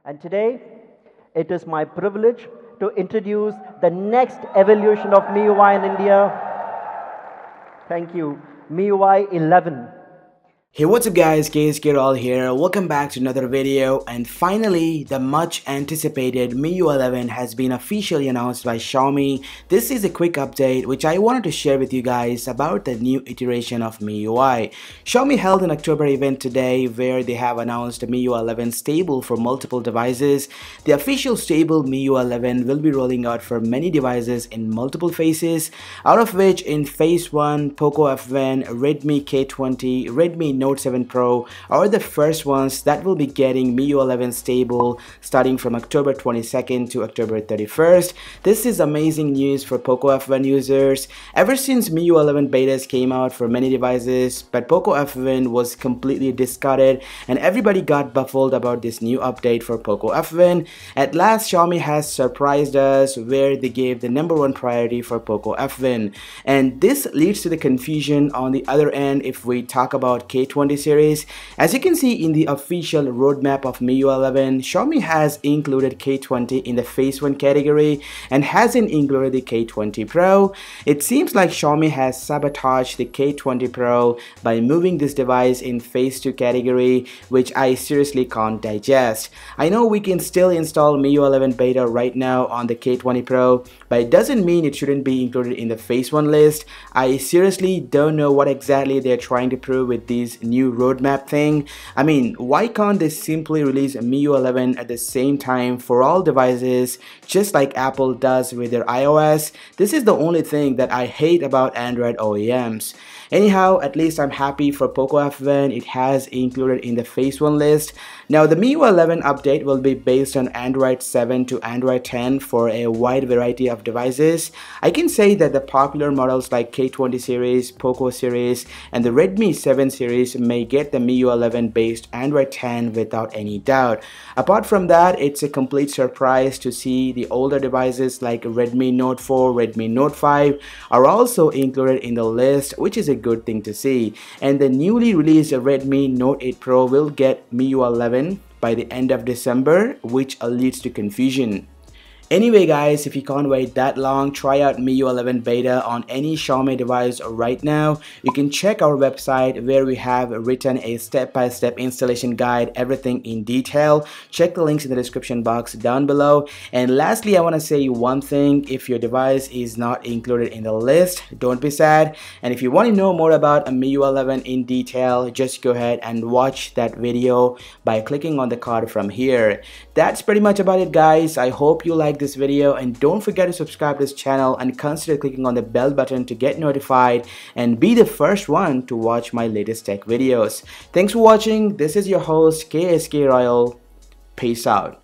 And today, it is my privilege to introduce the next evolution of MIUI in India. Thank you, MIUI 11. Hey, what's up guys, KSK ROYAL here. Welcome back to another video, and finally the much anticipated MIUI 11 has been officially announced by Xiaomi. This is a quick update which I wanted to share with you guys about the new iteration of MIUI. Xiaomi held an October event today where they have announced MIUI 11 stable for multiple devices. The official stable MIUI 11 will be rolling out for many devices in multiple phases, out of which in phase 1, Poco F1, Redmi K20, Redmi Note 7 Pro are the first ones that will be getting MIUI 11 stable starting from October 22nd to October 31st. This is amazing news for Poco F1 users. Ever since MIUI 11 betas came out for many devices, but Poco F1 was completely discarded and everybody got baffled about this new update for Poco F1. At last, Xiaomi has surprised us where they gave the #1 priority for Poco F1, and this leads to the confusion on the other end if we talk about K20 series. As you can see in the official roadmap of MIUI 11, Xiaomi has included K20 in the phase 1 category and hasn't included the K20 Pro. It seems like Xiaomi has sabotaged the K20 Pro by moving this device in phase 2 category, which I seriously can't digest. I know we can still install MIUI 11 beta right now on the K20 Pro, but it doesn't mean it shouldn't be included in the phase 1 list. I seriously don't know what exactly they're trying to prove with these new roadmap thing. I mean, why can't they simply release MIUI 11 at the same time for all devices, just like Apple does with their iOS? This is the only thing that I hate about Android OEMs. Anyhow, at least I'm happy for Poco F1. It has included in the phase 1 list. Now, the MIUI 11 update will be based on Android 7 to Android 10 for a wide variety of devices. I can say that the popular models like K20 series, Poco series, and the Redmi 7 series may get the MIUI 11 based Android 10 without any doubt. Apart from that, it's a complete surprise to see the older devices like Redmi Note 4, Redmi Note 5 are also included in the list, which is a good thing to see. And the newly released Redmi Note 8 Pro will get MIUI 11 by the end of December, which leads to confusion. Anyway guys, if you can't wait that long, try out MIUI 11 beta on any Xiaomi device right now. You can check our website where we have written a step-by-step installation guide, everything in detail. Check the links in the description box down below. And lastly, I want to say one thing: if your device is not included in the list, don't be sad. And if you want to know more about MIUI 11 in detail, just go ahead and watch that video by clicking on the card from here. That's pretty much about it guys. I hope you like this video, and don't forget to subscribe to this channel and consider clicking on the bell button to get notified and be the first one to watch my latest tech videos. Thanks for watching. This is your host KSK ROYAL. Peace out.